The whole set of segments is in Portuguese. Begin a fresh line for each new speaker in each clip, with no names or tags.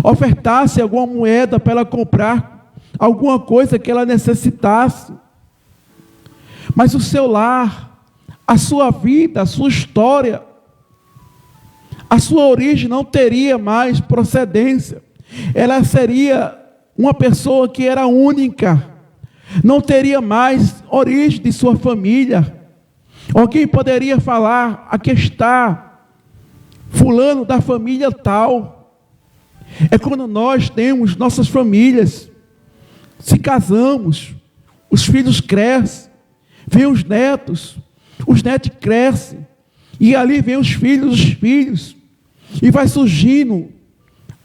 ofertasse alguma moeda para ela comprar alguma coisa que ela necessitasse. Mas o seu lar, a sua vida, a sua história, a sua origem não teria mais procedência. Ela seria uma pessoa que era única. Não teria mais origem de sua família. Alguém poderia falar, aqui está fulano da família tal. É quando nós temos nossas famílias, se casamos, os filhos crescem, vêm os netos crescem, e ali vem os filhos, e vai surgindo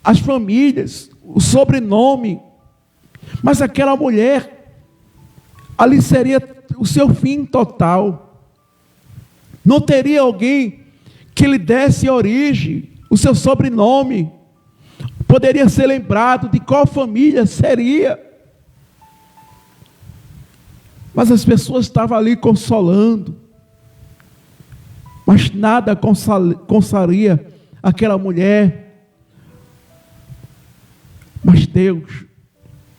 as famílias, o sobrenome. Mas aquela mulher, ali seria o seu fim total. Não teria alguém que lhe desse origem, o seu sobrenome. Poderia ser lembrado de qual família seria. Mas as pessoas estavam ali consolando. Mas nada consolaria aquela mulher. Mas Deus,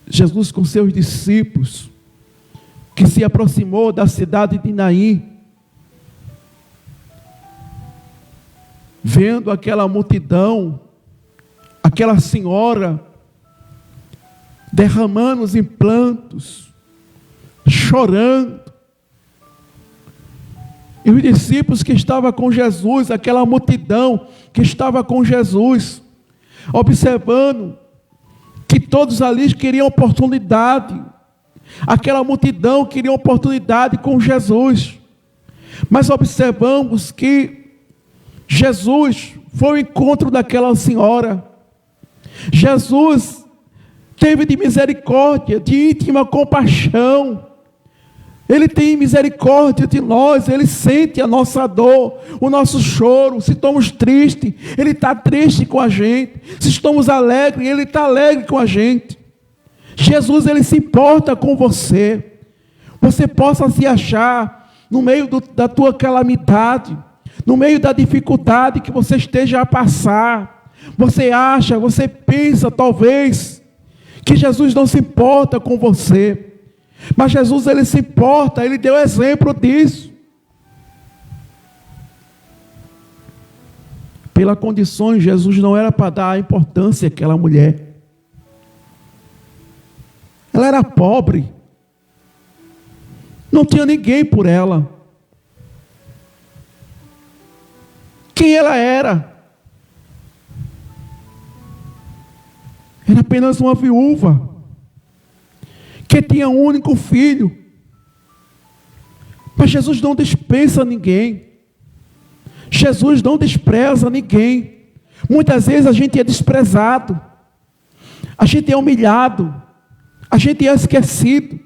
Jesus com seus discípulos, que se aproximou da cidade de Naim, vendo aquela multidão, aquela senhora derramando os prantos, chorando, e os discípulos que estavam com Jesus, aquela multidão que estava com Jesus, observando que todos ali queriam oportunidade, aquela multidão queria oportunidade com Jesus, mas observamos que Jesus foi ao encontro daquela senhora. Jesus teve de misericórdia, de íntima compaixão. Ele tem misericórdia de nós, Ele sente a nossa dor, o nosso choro. Se estamos tristes, Ele está triste com a gente. Se estamos alegres, Ele está alegre com a gente. Jesus, Ele se importa com você. Você possa se achar no meio da tua calamidade, no meio da dificuldade que você esteja a passar. Você acha, você pensa talvez que Jesus não se importa com você. Mas Jesus, Ele se importa, Ele deu exemplo disso. Pelas condições, Jesus não era para dar importância àquela mulher. Ela era pobre. Não tinha ninguém por ela. Quem ela era? Era apenas uma viúva que tinha um único filho. Mas Jesus não dispensa ninguém. Jesus não despreza ninguém. Muitas vezes a gente é desprezado, a gente é humilhado, a gente é esquecido,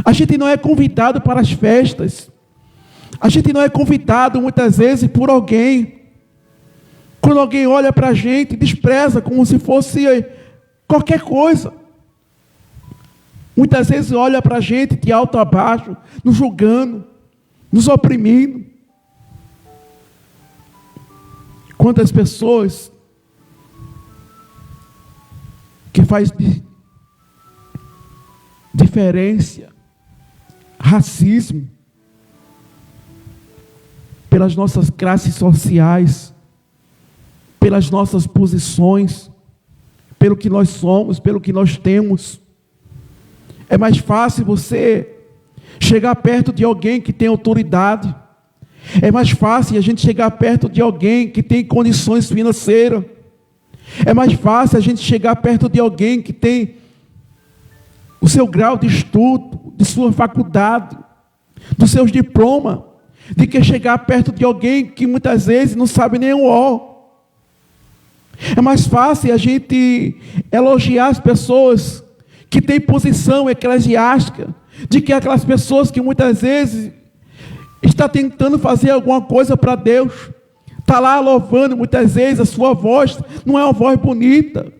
a gente não é convidado para as festas, a gente não é convidado muitas vezes por alguém. Quando alguém olha para a gente, despreza como se fosse qualquer coisa. Muitas vezes olha para a gente de alto a baixo, nos julgando, nos oprimindo. Quantas pessoas que faz diferença, racismo, pelas nossas classes sociais, pelas nossas posições, pelo que nós somos, pelo que nós temos. É mais fácil você chegar perto de alguém que tem autoridade. É mais fácil a gente chegar perto de alguém que tem condições financeiras. É mais fácil a gente chegar perto de alguém que tem o seu grau de estudo, de sua faculdade, dos seus diplomas, de que chegar perto de alguém que muitas vezes não sabe nem o O. É mais fácil a gente elogiar as pessoas que têm posição eclesiástica, de que aquelas pessoas que muitas vezes está tentando fazer alguma coisa para Deus, está lá louvando, muitas vezes a sua voz não é uma voz bonita,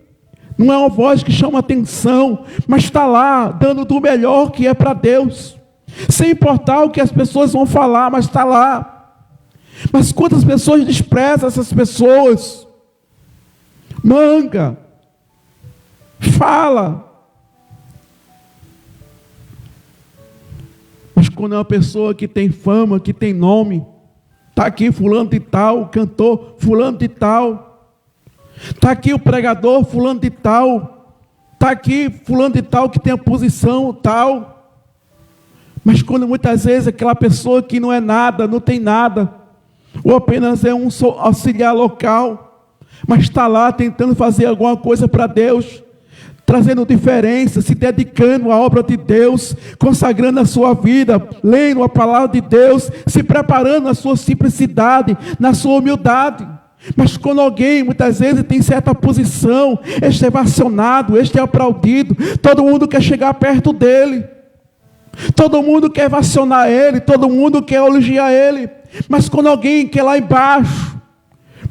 não é uma voz que chama atenção, mas está lá dando do melhor que é para Deus, sem importar o que as pessoas vão falar, mas está lá. Mas quantas pessoas desprezam essas pessoas? Manga, fala. Mas quando é uma pessoa que tem fama, que tem nome, está aqui fulano de tal, o cantor fulano de tal, está aqui o pregador fulano de tal, está aqui fulano de tal que tem a posição tal. Mas quando muitas vezes aquela pessoa que não é nada, não tem nada, ou apenas é um auxiliar local, mas está lá tentando fazer alguma coisa para Deus, trazendo diferença, se dedicando à obra de Deus, consagrando a sua vida, lendo a palavra de Deus, se preparando na sua simplicidade, na sua humildade. Mas quando alguém muitas vezes tem certa posição, este é ovacionado, este é aplaudido, todo mundo quer chegar perto dele, todo mundo quer ovacionar ele, todo mundo quer elogiar ele. Mas quando alguém que é lá embaixo,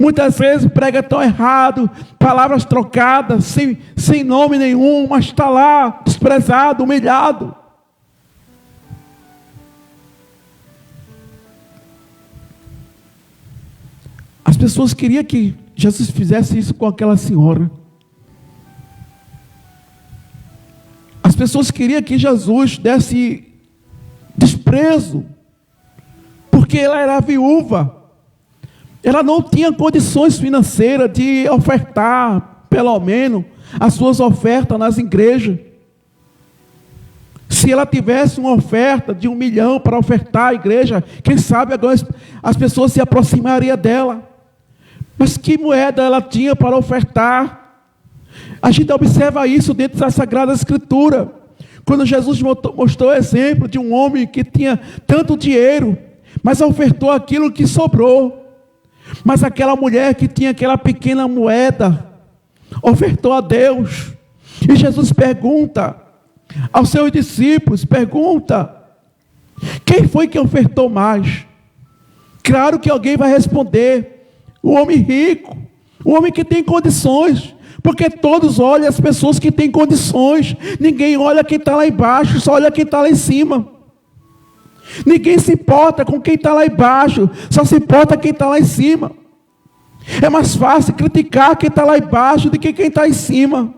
muitas vezes prega tão errado, palavras trocadas, sem nome nenhum, mas está lá, desprezado, humilhado. As pessoas queriam que Jesus fizesse isso com aquela senhora. As pessoas queriam que Jesus desse desprezo, porque ela era viúva. Ela não tinha condições financeiras de ofertar, pelo menos, as suas ofertas nas igrejas. Se ela tivesse uma oferta de 1 milhão para ofertar à igreja, quem sabe agora as pessoas se aproximariam dela. Mas que moeda ela tinha para ofertar? A gente observa isso dentro da Sagrada Escritura. Quando Jesus mostrou o exemplo de um homem que tinha tanto dinheiro, mas ofertou aquilo que sobrou. Mas aquela mulher que tinha aquela pequena moeda, ofertou a Deus. E Jesus pergunta aos seus discípulos, quem foi que ofertou mais? Claro que alguém vai responder, o homem rico, o homem que tem condições, porque todos olham as pessoas que têm condições, ninguém olha quem está lá embaixo, só olha quem está lá em cima. Ninguém se importa com quem está lá embaixo, só se importa quem está lá em cima. É mais fácil criticar quem está lá embaixo do que quem está em cima.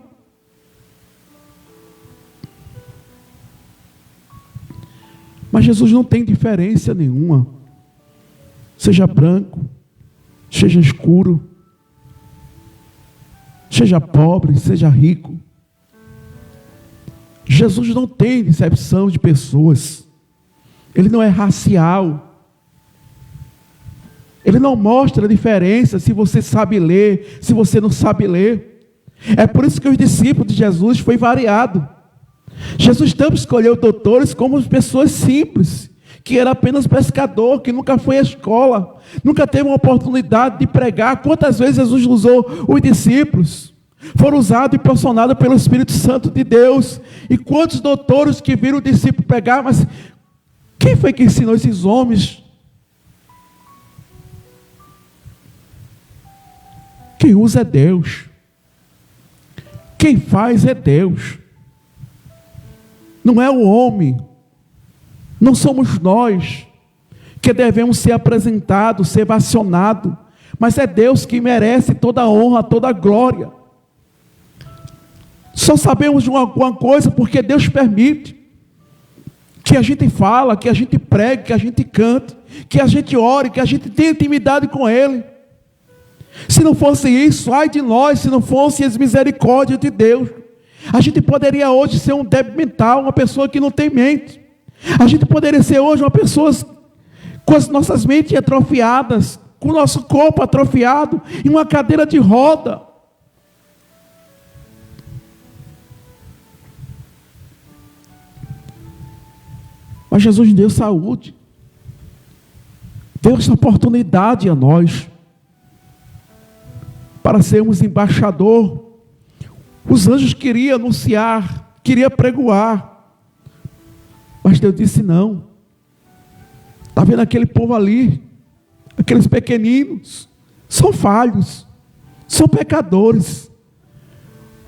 Mas Jesus não tem diferença nenhuma. Seja branco, seja escuro, seja pobre, seja rico. Jesus não tem exceção de pessoas. Ele não é racial. Ele não mostra a diferença se você sabe ler, se você não sabe ler. É por isso que os discípulos de Jesus foi variado. Jesus tanto escolheu doutores como pessoas simples, que era apenas pescador, que nunca foi à escola, nunca teve uma oportunidade de pregar. Quantas vezes Jesus usou os discípulos? Foram usados e impulsionados pelo Espírito Santo de Deus. E quantos doutores que viram o discípulo pregar, mas quem foi que ensinou esses homens? Quem usa é Deus. Quem faz é Deus. Não é o homem. Não somos nós que devemos ser apresentados, ser vacionados. Mas é Deus que merece toda a honra, toda a glória. Só sabemos de alguma coisa porque Deus permite. Que a gente fala, que a gente pregue, que a gente cante, que a gente ore, que a gente tenha intimidade com Ele. Se não fosse isso, ai de nós, se não fosse as misericórdias de Deus. A gente poderia hoje ser um débil mental, uma pessoa que não tem mente. A gente poderia ser hoje uma pessoa com as nossas mentes atrofiadas, com o nosso corpo atrofiado, em uma cadeira de roda. Mas Jesus deu saúde, deu essa oportunidade a nós, para sermos embaixador. Os anjos queriam anunciar, queriam pregoar, mas Deus disse não. Está vendo aquele povo ali, aqueles pequeninos, são falhos, são pecadores,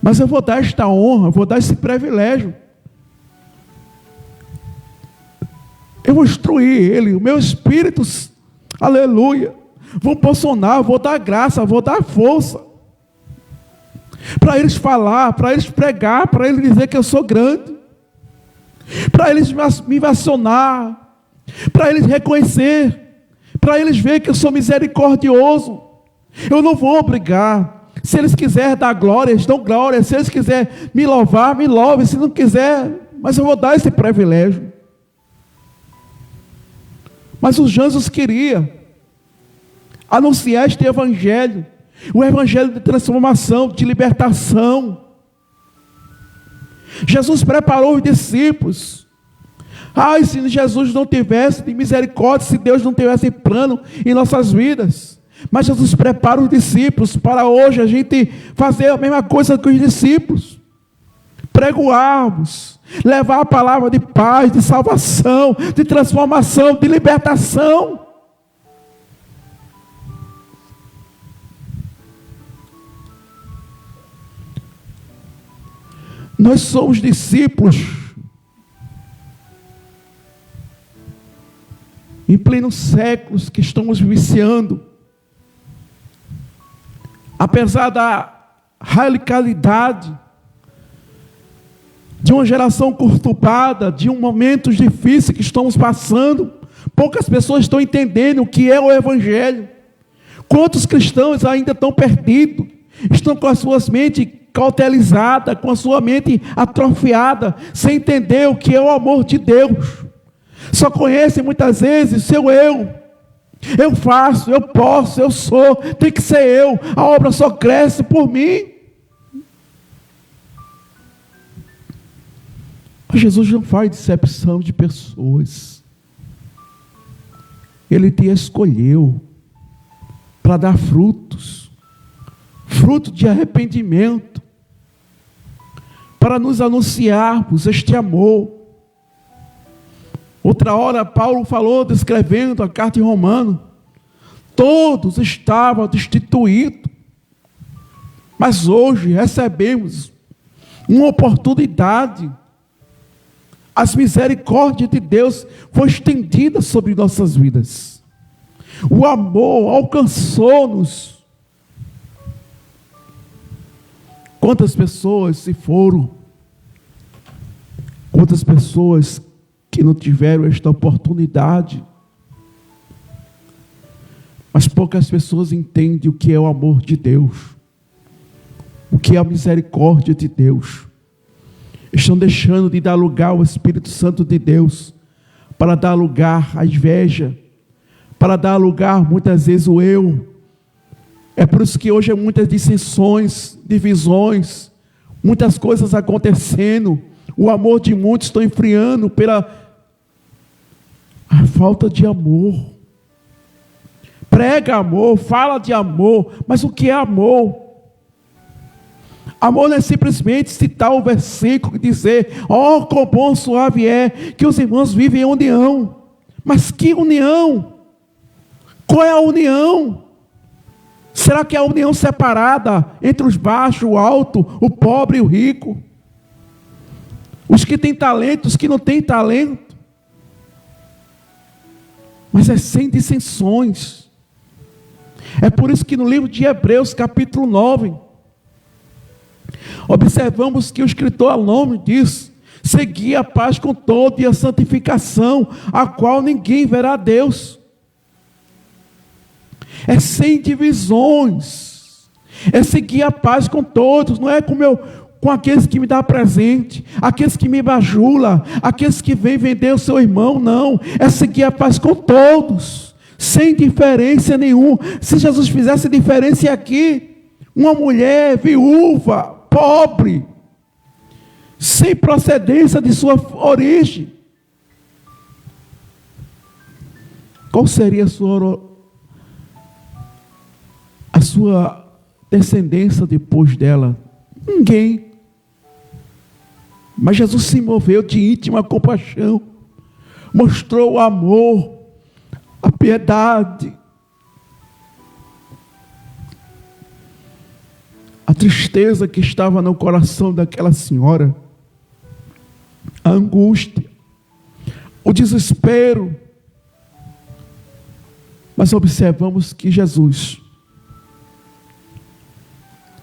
mas eu vou dar esta honra, vou dar esse privilégio. Eu vou instruir ele, o meu espírito, aleluia, vou posicionar, vou dar graça, vou dar força. para eles falar, para eles pregar, para eles dizer que eu sou grande, para eles me vacionar, para eles reconhecer, para eles verem que eu sou misericordioso. Eu não vou obrigar. Se eles quiserem dar glória, eles dão glória. Se eles quiserem me louvar, me louvem. Se não quiser, mas eu vou dar esse privilégio. Mas os anjos queriam anunciar este evangelho, o evangelho de transformação, de libertação. Jesus preparou os discípulos. Ai, se Jesus não tivesse de misericórdia, se Deus não tivesse plano em nossas vidas. Mas Jesus prepara os discípulos para hoje a gente fazer a mesma coisa que os discípulos. Pregoarmos, levar a palavra de paz, de salvação, de transformação, de libertação. Nós somos discípulos em plenos séculos que estamos viciando. Apesar da radicalidade de uma geração conturbada, de momentos difíceis que estamos passando, poucas pessoas estão entendendo o que é o evangelho. Quantos cristãos ainda estão perdidos, estão com as suas mentes cauterizadas, com a sua mente atrofiada, sem entender o que é o amor de Deus. Só conhecem muitas vezes seu eu. Eu faço, eu posso, eu sou, tem que ser eu. A obra só cresce por mim. Mas Jesus não faz decepção de pessoas. Ele te escolheu para dar frutos, fruto de arrependimento, para nos anunciarmos este amor. Outra hora Paulo falou, descrevendo a carta em Romano, todos estavam destituídos, mas hoje recebemos uma oportunidade. As misericórdias de Deus foram estendidas sobre nossas vidas. O amor alcançou-nos. Quantas pessoas se foram? Quantas pessoas que não tiveram esta oportunidade? Mas poucas pessoas entendem o que é o amor de Deus, o que é a misericórdia de Deus. Estão deixando de dar lugar ao Espírito Santo de Deus, para dar lugar à inveja, para dar lugar muitas vezes o eu. É por isso que hoje há muitas dissensões, divisões, muitas coisas acontecendo. O amor de muitos está esfriando pela a falta de amor. Prega amor, fala de amor, mas o que é amor? Amor não é simplesmente citar o versículo e dizer, ó, quão bom suave é que os irmãos vivem em união. Mas que união? Qual é a união? Será que é a união separada entre os baixos, o alto, o pobre e o rico? Os que têm talento, os que não têm talento? Mas é sem dissensões. É por isso que no livro de Hebreus, capítulo 9, observamos que o escritor ao nome diz, segui a paz com todo e a santificação, a qual ninguém verá a Deus. É sem divisões, é seguir a paz com todos, não é com aqueles que me dão presente, aqueles que me bajulam, aqueles que vêm vender o seu irmão, não, é seguir a paz com todos, sem diferença nenhuma. Se Jesus fizesse diferença aqui, uma mulher viúva, pobre, sem procedência de sua origem, qual seria a sua descendência depois dela? Ninguém. Mas Jesus se moveu de íntima compaixão, mostrou o amor, a piedade, a tristeza que estava no coração daquela senhora, a angústia, o desespero. Mas observamos que Jesus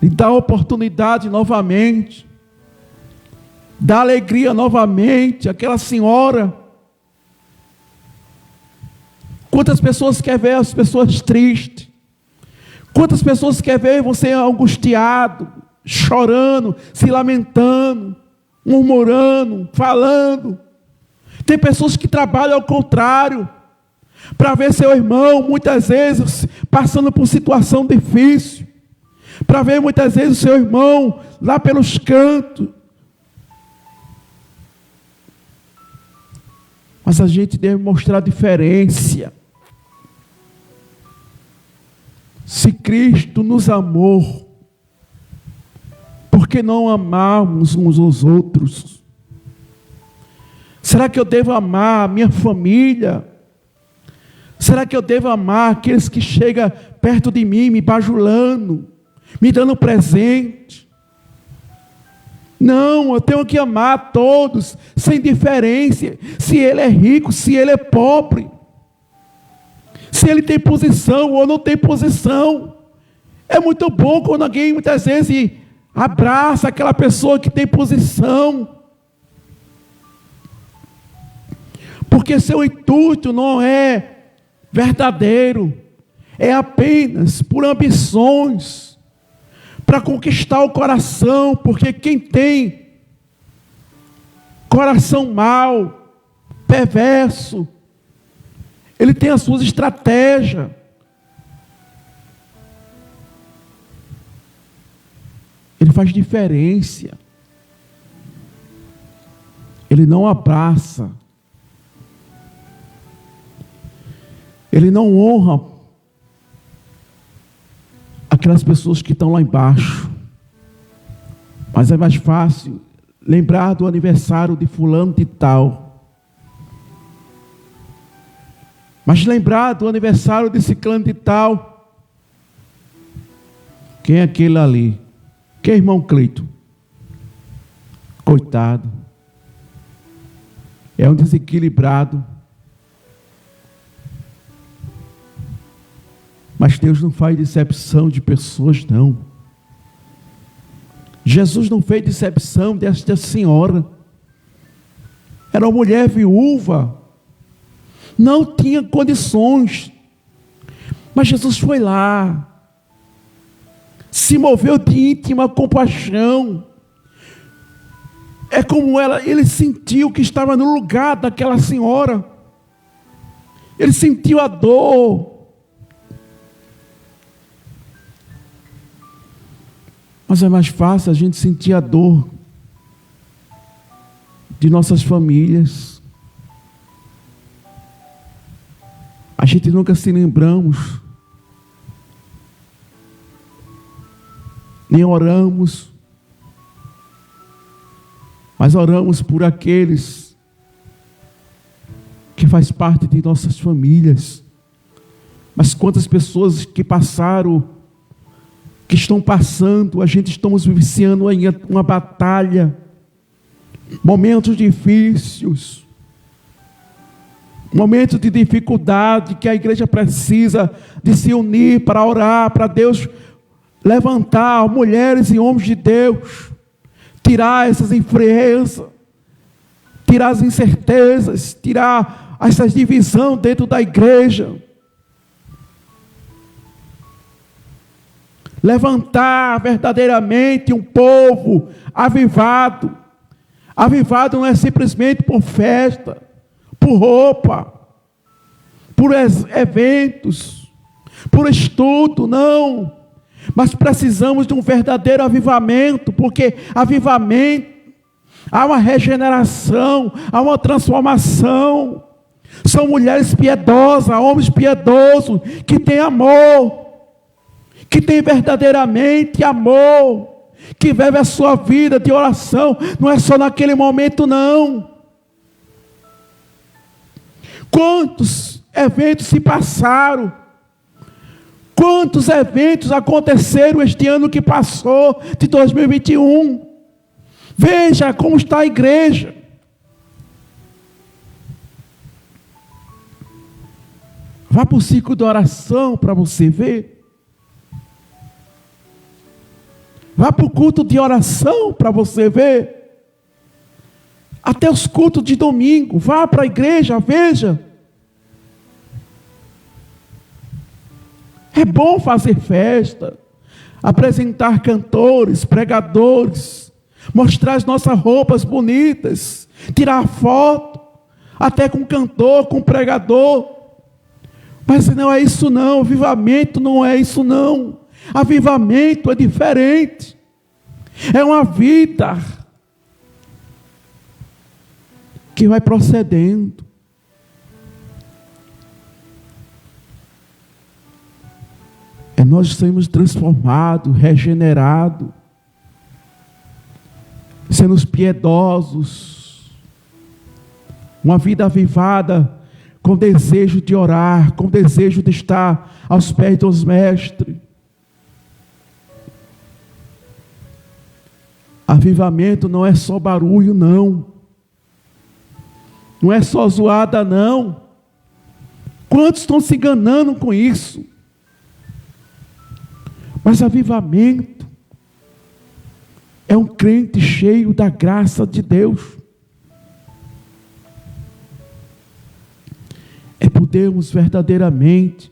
lhe dá oportunidade novamente, dá alegria novamente. Aquela senhora, quantas pessoas quer ver as pessoas tristes? Quantas pessoas quer ver você angustiado, chorando, se lamentando, murmurando, falando? Tem pessoas que trabalham ao contrário, para ver seu irmão, muitas vezes, passando por situação difícil, para ver muitas vezes o seu irmão lá pelos cantos. Mas a gente deve mostrar diferença. Se Cristo nos amou, por que não amarmos uns aos outros? Será que eu devo amar a minha família? Será que eu devo amar aqueles que chegam perto de mim, me bajulando, me dando presente? Não, eu tenho que amar a todos, sem diferença. Se ele é rico, se ele é pobre, se ele tem posição ou não tem posição. É muito bom quando alguém muitas vezes abraça aquela pessoa que tem posição, porque seu intuito não é verdadeiro, é apenas por ambições, para conquistar o coração, porque quem tem coração mau, perverso, ele tem as suas estratégias. Ele faz diferença. Ele não abraça. Ele não honra aquelas pessoas que estão lá embaixo. Mas é mais fácil lembrar do aniversário de fulano de tal. Mas lembrar do aniversário de ciclano de tal. Quem é aquele ali? Quem é irmão Cleito? Coitado. É um desequilibrado. Mas Deus não faz decepção de pessoas, não. Jesus não fez decepção desta senhora. Era uma mulher viúva. Não tinha condições. Mas Jesus foi lá. Se moveu de íntima compaixão. É como ele sentiu que estava no lugar daquela senhora. Ele sentiu a dor. Mas é mais fácil a gente sentir a dor de nossas famílias. A gente nunca se lembramos, nem oramos, mas oramos por aqueles que faz parte de nossas famílias. Mas quantas pessoas que passaram, que estão passando, a gente estamos vivenciando aí uma batalha, momentos difíceis, momentos de dificuldade, que a igreja precisa de se unir para orar, para Deus levantar mulheres e homens de Deus, tirar essas influências, tirar as incertezas, tirar essas divisões dentro da igreja. Levantar verdadeiramente um povo avivado. Avivado não é simplesmente por festa, por roupa, por eventos, por estudo, não. Mas precisamos de um verdadeiro avivamento, porque avivamento, há uma regeneração, há uma transformação. São mulheres piedosas, homens piedosos, que têm amor, que tem verdadeiramente amor, que vive a sua vida de oração, não é só naquele momento, não. Quantos eventos se passaram, quantos eventos aconteceram este ano que passou, de 2021, veja como está a igreja. Vá para o ciclo de oração para você ver. Vá para o culto de oração para você ver. Até os cultos de domingo. Vá para a igreja, veja. É bom fazer festa, apresentar cantores, pregadores, mostrar as nossas roupas bonitas, tirar foto, até com cantor, com pregador. Mas não é isso não, avivamento não é isso não. Avivamento é diferente. É uma vida que vai procedendo. É nós sermos transformados, regenerados, sendo piedosos, uma vida avivada, com desejo de orar, com desejo de estar aos pés dos mestres. Avivamento não é só barulho, não. Não é só zoada, não. Quantos estão se enganando com isso? Mas avivamento é um crente cheio da graça de Deus. É podermos verdadeiramente,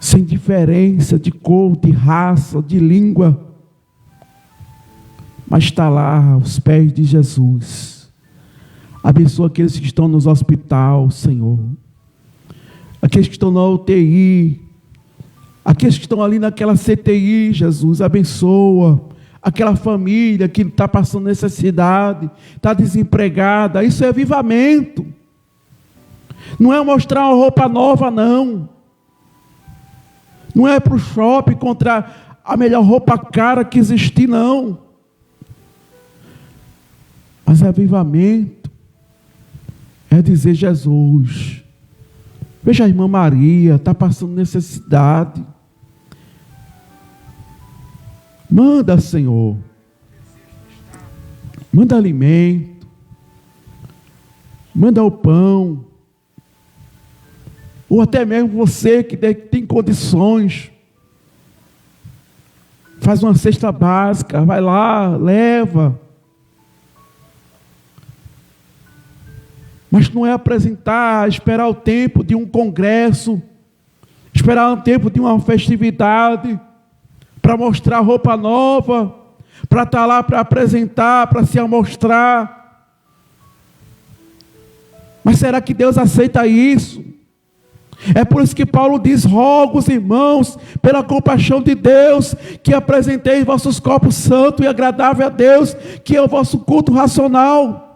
sem diferença de cor, de raça, de língua, mas estar lá aos pés de Jesus. Abençoa aqueles que estão nos hospitais, Senhor. Aqueles que estão na UTI, aqueles que estão ali naquela CTI, Jesus, abençoa. Aquela família que está passando necessidade, está desempregada, isso é avivamento. Não é mostrar uma roupa nova, não. Não é para o shopping encontrar a melhor roupa cara que existir, não. Mas avivamento é dizer: Jesus, veja a irmã Maria, está passando necessidade. Manda, Senhor. Manda alimento. Manda o pão. Ou até mesmo você que tem condições. Faz uma cesta básica, vai lá, leva. Mas não é apresentar, esperar o tempo de um congresso, esperar o tempo de uma festividade, para mostrar roupa nova, para estar lá para apresentar, para se amostrar. Mas será que Deus aceita isso? É por isso que Paulo diz: rogo, irmãos, pela compaixão de Deus, que apresenteis vossos corpos santos e agradável a Deus, que é o vosso culto racional.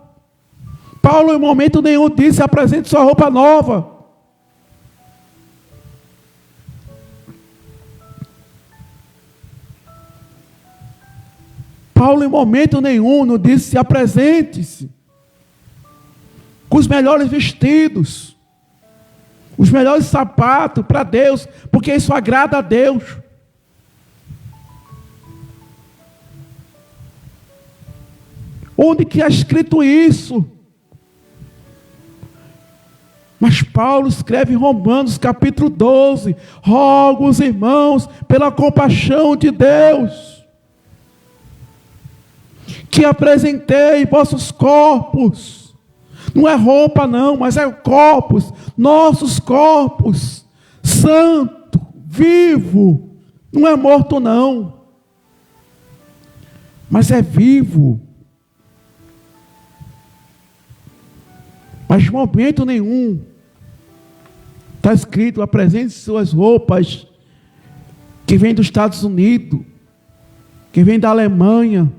Paulo em momento nenhum disse: apresente sua roupa nova. Paulo em momento nenhum não disse: apresente-se com os melhores vestidos, os melhores sapatos para Deus, porque isso agrada a Deus. Onde que é escrito isso? Mas Paulo escreve em Romanos capítulo 12: rogo os irmãos pela compaixão de Deus, que apresentei vossos corpos. Não é roupa não, mas é corpos, nossos corpos, santo, vivo. Não é morto não, mas é vivo. Mas em momento nenhum está escrito: apresente suas roupas que vêm dos Estados Unidos, que vêm da Alemanha.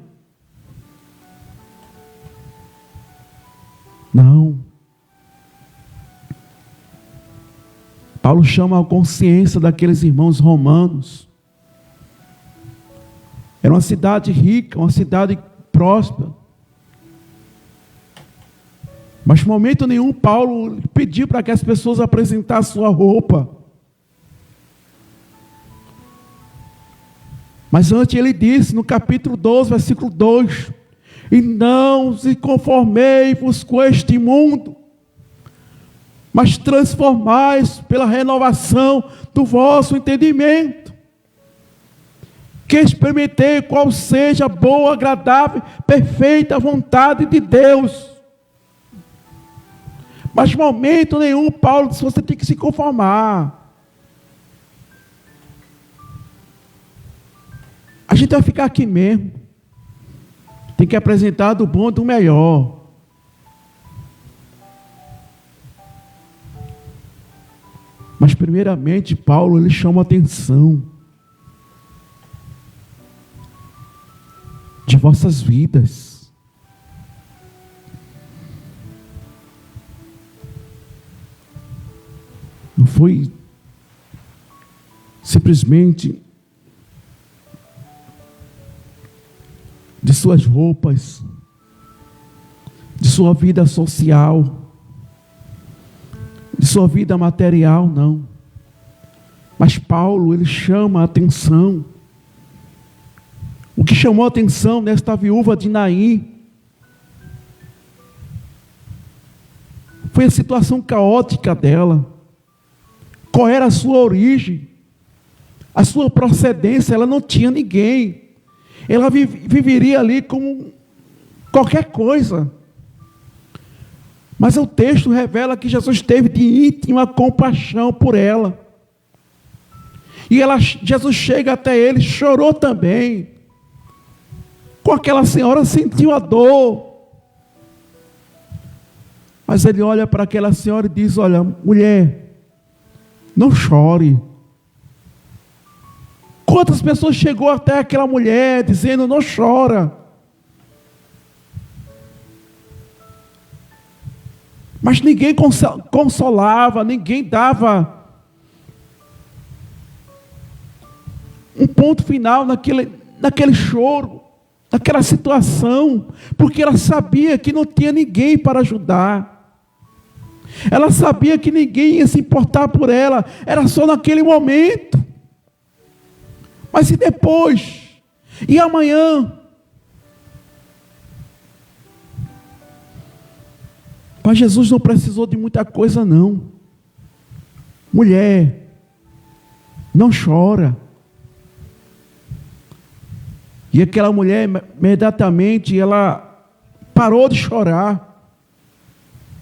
Não. Paulo chama a consciência daqueles irmãos romanos. Era uma cidade rica, uma cidade próspera. Mas em momento nenhum Paulo pediu para que as pessoas apresentassem sua roupa. Mas antes ele disse no capítulo 12, versículo 2: e não se conformei-vos com este mundo, mas transformais pela renovação do vosso entendimento. que experimentei qual seja a boa, agradável, perfeita vontade de Deus. Mas de momento nenhum, Paulo disse, você tem que se conformar. A gente vai ficar aqui mesmo. Tem que apresentar do bom e do melhor. Mas primeiramente, Paulo, ele chama a atenção de vossas vidas. Não foi simplesmente de suas roupas, de sua vida social, de sua vida material, não. Mas Paulo, ele chama a atenção. O que chamou a atenção nesta viúva de Naim foi a situação caótica dela. Qual era a sua origem? A sua procedência? Ela não tinha ninguém. Ela viveria ali como qualquer coisa. Mas o texto revela que Jesus teve de íntima compaixão por ela. E Jesus chega até ele, chorou também. Com aquela senhora, sentiu a dor. Mas ele olha para aquela senhora e diz, olha, mulher, não chore. Quantas pessoas chegou até aquela mulher dizendo, não chora. Mas ninguém consolava, ninguém dava um ponto final naquele choro, naquela situação, porque ela sabia que não tinha ninguém para ajudar. Ela sabia que ninguém ia se importar por ela, era só naquele momento. Mas e depois? E amanhã? Mas Jesus não precisou de muita coisa, não. Mulher, não chora. E aquela mulher, imediatamente, ela parou de chorar.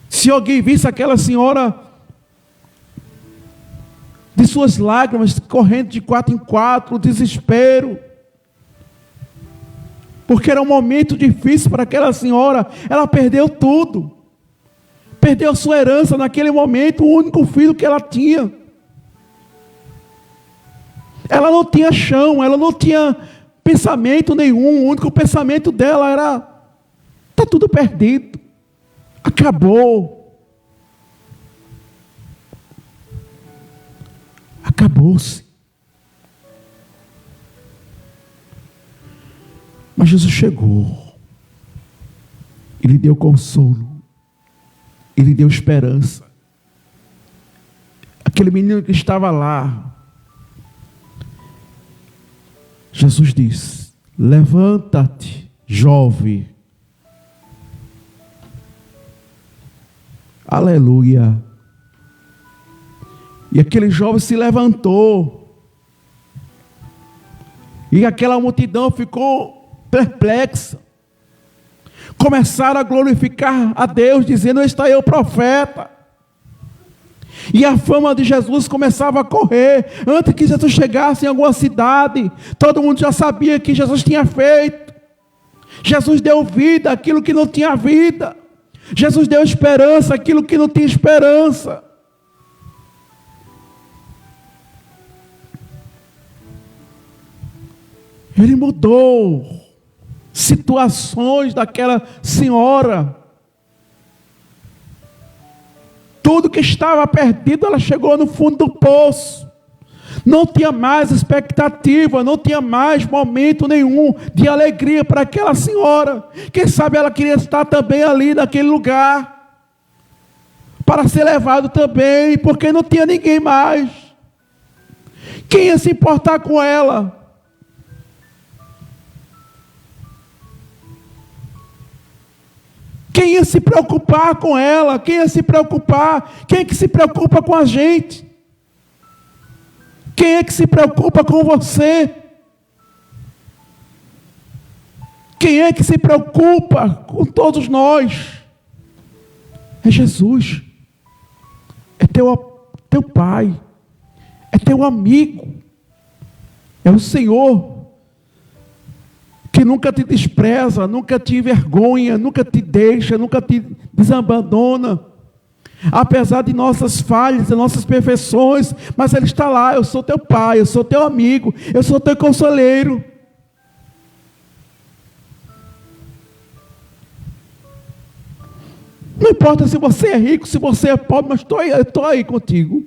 Se alguém visse aquela senhora de suas lágrimas correndo de 4 em 4, desespero, porque era um momento difícil para aquela senhora, ela perdeu tudo, perdeu a sua herança naquele momento, o único filho que ela tinha. Ela não tinha chão, ela não tinha pensamento nenhum, o único pensamento dela era, está tudo perdido, acabou. Acabou-se. Mas Jesus chegou. Ele deu consolo. Ele deu esperança. Aquele menino que estava lá. Jesus disse, levanta-te, jovem. Aleluia. E aquele jovem se levantou. E aquela multidão ficou perplexa. Começaram a glorificar a Deus, dizendo, está aí o profeta. E a fama de Jesus começava a correr. Antes que Jesus chegasse em alguma cidade, todo mundo já sabia que Jesus tinha feito. Jesus deu vida àquilo que não tinha vida. Jesus deu esperança àquilo que não tinha esperança. Ele mudou situações daquela senhora. Tudo que estava perdido, ela chegou no fundo do poço. Não tinha mais expectativa, não tinha mais momento nenhum de alegria para aquela senhora. Quem sabe ela queria estar também ali naquele lugar, para ser levado também, porque não tinha ninguém mais. Quem ia se importar com ela? Quem ia se preocupar com ela? Quem ia se preocupar? Quem é que se preocupa com a gente? Quem é que se preocupa com você? Quem é que se preocupa com todos nós? É Jesus. É teu Pai. É teu amigo. É o Senhor, que nunca te despreza, nunca te envergonha, nunca te deixa, nunca te desabandona. Apesar de nossas falhas, de nossas perfeições, mas Ele está lá. Eu sou teu Pai, eu sou teu amigo, eu sou teu conselheiro. Não importa se você é rico, se você é pobre, mas estou aí contigo.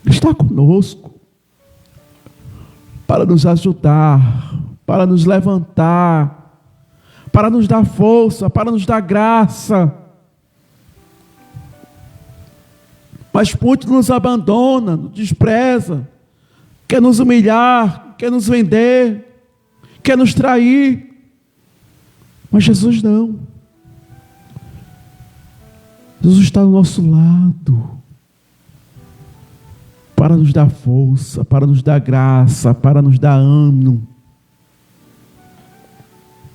Ele está conosco para nos ajudar, para nos levantar, para nos dar força, para nos dar graça. Mas muitos nos abandonam, nos despreza, quer nos humilhar, quer nos vender, quer nos trair. Mas Jesus não. Jesus está ao nosso lado para nos dar força, para nos dar graça, para nos dar ânimo.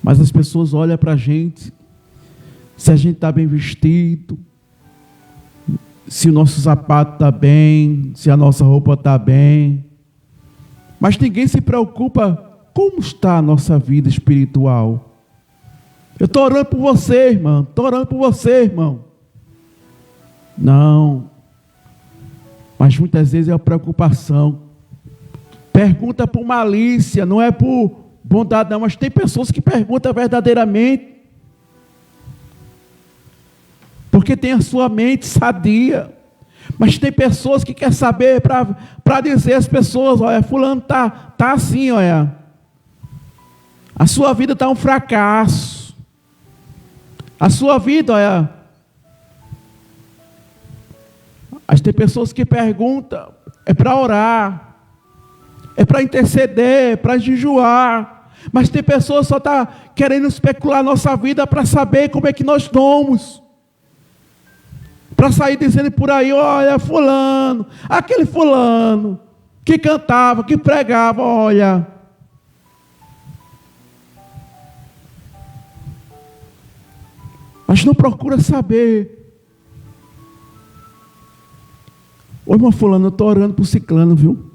Mas as pessoas olham para a gente, se a gente está bem vestido, se o nosso sapato está bem, se a nossa roupa está bem. Mas ninguém se preocupa como está a nossa vida espiritual. Eu estou orando por você, irmão. Estou orando por você, irmão. Não. Mas muitas vezes é a preocupação. Pergunta por malícia, não é por bondade não. Mas tem pessoas que perguntam verdadeiramente. Porque tem a sua mente sadia. Mas tem pessoas que querem saber para dizer às pessoas, olha, fulano tá assim, olha. A sua vida está um fracasso. A sua vida, olha. Mas tem pessoas que perguntam, é para orar, é para interceder, é para jejuar. Mas tem pessoas que só estão querendo especular a nossa vida para saber como é que nós somos. Para sair dizendo por aí, olha, fulano, aquele fulano, que cantava, que pregava, olha. Mas não procura saber. Ô irmão fulano, eu estou orando por ciclano, viu?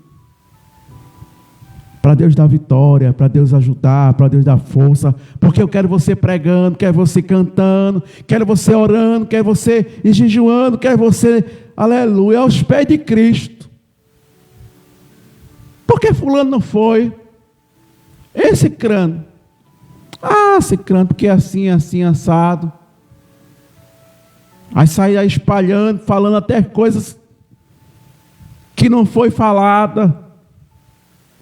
Para Deus dar vitória, para Deus ajudar, para Deus dar força. Porque eu quero você pregando, quero você cantando, quero você orando, quero você jejuando, quero você, aleluia, aos pés de Cristo. Por que fulano não foi? Esse crânio. Esse crânio, porque é assim, assim, assado. Aí sai aí espalhando, falando até coisas que não foi falada.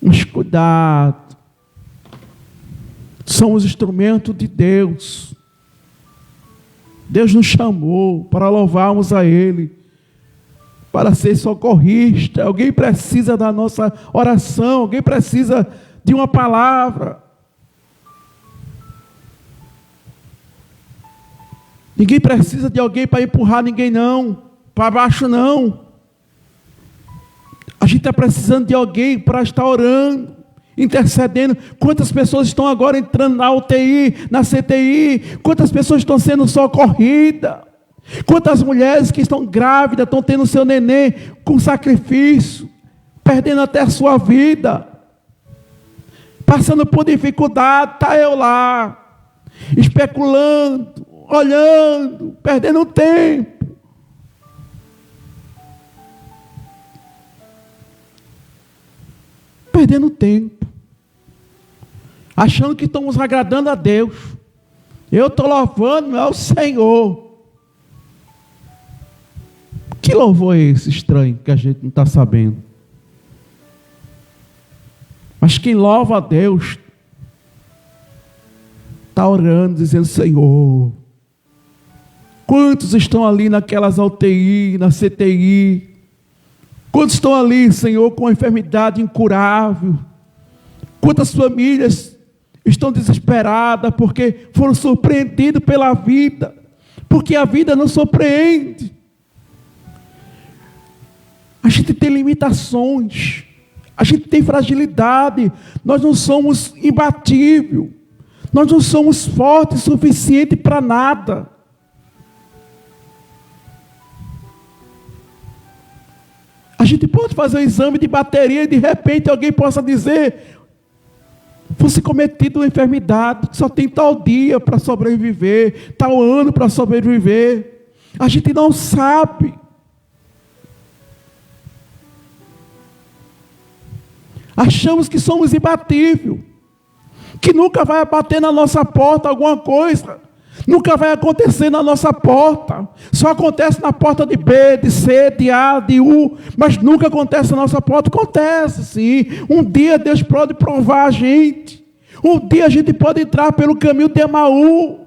Mas cuidado. Somos instrumento de Deus. Deus nos chamou para louvarmos a Ele, para ser socorrista. Alguém precisa da nossa oração, alguém precisa de uma palavra. Ninguém precisa de alguém para empurrar ninguém não, para baixo não. A gente está precisando de alguém para estar orando, intercedendo. Quantas pessoas estão agora entrando na UTI, na CTI? Quantas pessoas estão sendo socorridas? Quantas mulheres que estão grávidas estão tendo seu neném com sacrifício, perdendo até a sua vida, passando por dificuldade? Está eu lá, especulando, olhando, perdendo tempo. Perdendo tempo, achando que estamos agradando a Deus. Eu estou louvando ao Senhor. Que louvor é esse estranho que a gente não está sabendo? Mas quem louva a Deus está orando, dizendo: Senhor, quantos estão ali naquelas UTI, na CTI? Quantos estão ali, Senhor, com a enfermidade incurável? Quantas famílias estão desesperadas porque foram surpreendidas pela vida? Porque a vida não surpreende. A gente tem limitações. A gente tem fragilidade. Nós não somos imbatíveis. Nós não somos fortes o suficiente para nada. A gente pode fazer um exame de bateria e de repente alguém possa dizer: fosse cometido uma enfermidade, só tem tal dia para sobreviver, tal ano para sobreviver. A gente não sabe. Achamos que somos imbatíveis, que nunca vai bater na nossa porta alguma coisa, nunca vai acontecer na nossa porta, só acontece na porta de B, de C, de A, de U, mas nunca acontece na nossa porta. Acontece sim, um dia Deus pode provar a gente, um dia a gente pode entrar pelo caminho de Emaú.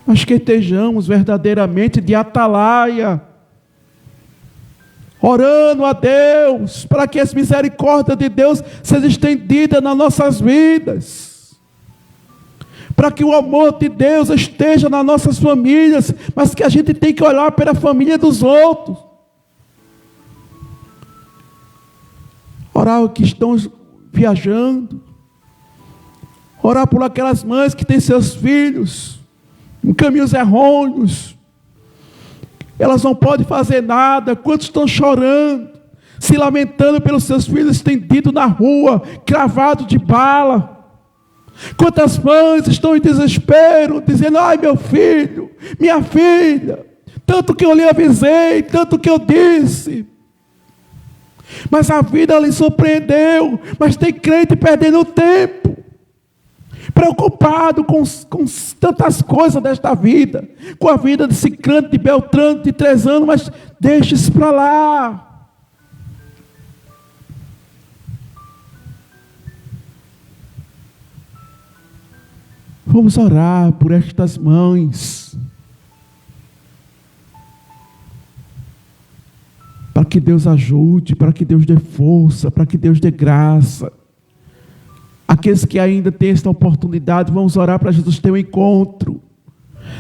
Mas que estejamos verdadeiramente de atalaia, orando a Deus, para que as misericórdias de Deus sejam estendidas nas nossas vidas, para que o amor de Deus esteja nas nossas famílias, mas que a gente tem que olhar pela família dos outros, orar os que estão viajando, orar por aquelas mães que têm seus filhos em caminhos errôneos, elas não podem fazer nada. Quantos estão chorando, se lamentando pelos seus filhos estendidos na rua, cravados de bala? Quantas mães estão em desespero, dizendo: ai, meu filho, minha filha, tanto que eu lhe avisei, tanto que eu disse, mas a vida lhe surpreendeu. Mas tem crente perdendo tempo, preocupado com tantas coisas desta vida, com a vida de Cicrano, de Beltrano, de Trezano, mas deixa isso para lá. Vamos orar por estas mães, para que Deus ajude, para que Deus dê força, para que Deus dê graça. Aqueles que ainda têm esta oportunidade, vamos orar para Jesus ter um encontro.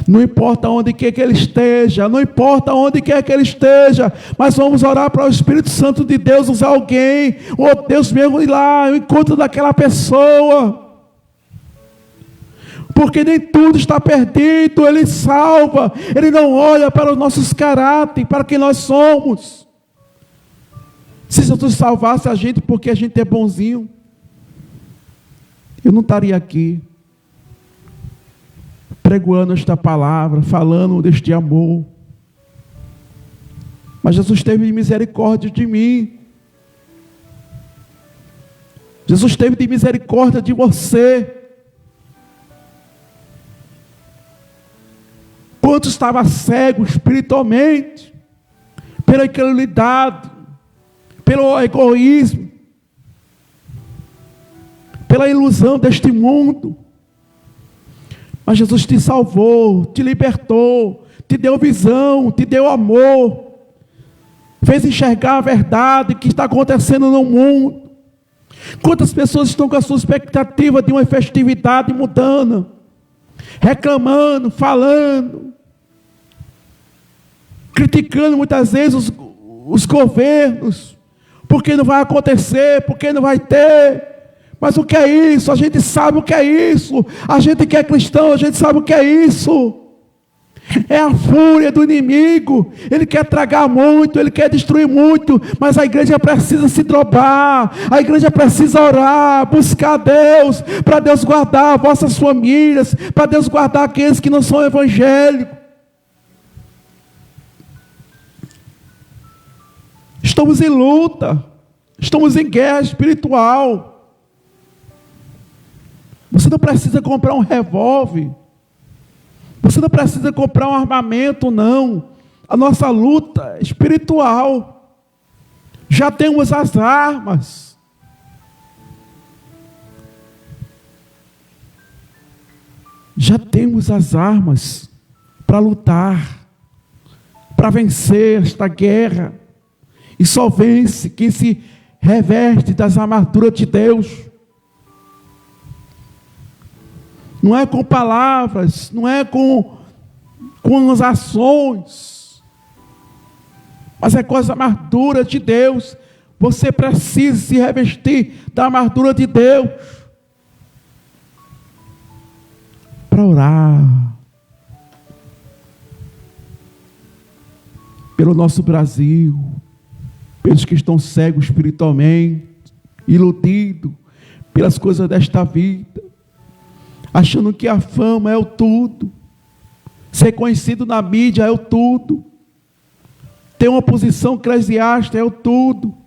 Não importa onde quer que ele esteja, não importa onde quer que ele esteja, mas vamos orar para o Espírito Santo de Deus usar alguém, ou Deus mesmo ir lá, o encontro daquela pessoa. Porque nem tudo está perdido, Ele salva, Ele não olha para os nossos caráteres, para quem nós somos. Se Jesus salvasse a gente porque a gente é bonzinho, eu não estaria aqui pregoando esta palavra, falando deste amor. Mas Jesus teve misericórdia de mim. Jesus teve misericórdia de você. Quanto estava cego espiritualmente, pela incredulidade, pelo egoísmo, pela ilusão deste mundo. Mas Jesus te salvou, te libertou, te deu visão, te deu amor, fez enxergar a verdade que está acontecendo no mundo. Quantas pessoas estão com a sua expectativa de uma festividade mundana, reclamando, falando, criticando muitas vezes os governos, porque não vai acontecer, porque não vai ter. Mas o que é isso? A gente sabe o que é isso. A gente que é cristão, a gente sabe o que é isso. É a fúria do inimigo. Ele quer tragar muito, ele quer destruir muito, mas a igreja precisa se dobrar, a igreja precisa orar, buscar a Deus, para Deus guardar vossas famílias, para Deus guardar aqueles que não são evangélicos. Estamos em luta, estamos em guerra espiritual. Você não precisa comprar um revólver, você não precisa comprar um armamento, não. A nossa luta é espiritual. Já temos as armas. Já temos as armas para lutar, para vencer esta guerra. E só vence quem se reveste das armaduras de Deus. Não é com palavras, não é com as ações, mas é com as armaduras de Deus. Você precisa se revestir da armadura de Deus para orar pelo nosso Brasil, pelos que estão cegos espiritualmente, iludidos pelas coisas desta vida, achando que a fama é o tudo, ser conhecido na mídia é o tudo, ter uma posição eclesiástica é o tudo,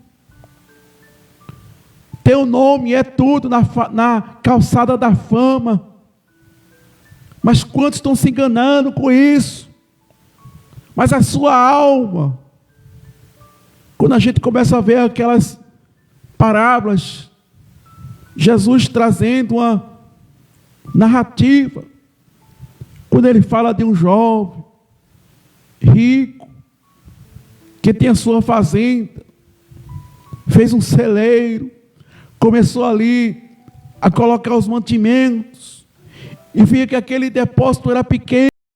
ter um nome é tudo na calçada da fama. Mas quantos estão se enganando com isso? Mas a sua alma, quando a gente começa a ver aquelas parábolas, Jesus trazendo uma narrativa, quando ele fala de um jovem rico, que tem a sua fazenda, fez um celeiro, começou ali a colocar os mantimentos, e via que aquele depósito era pequeno,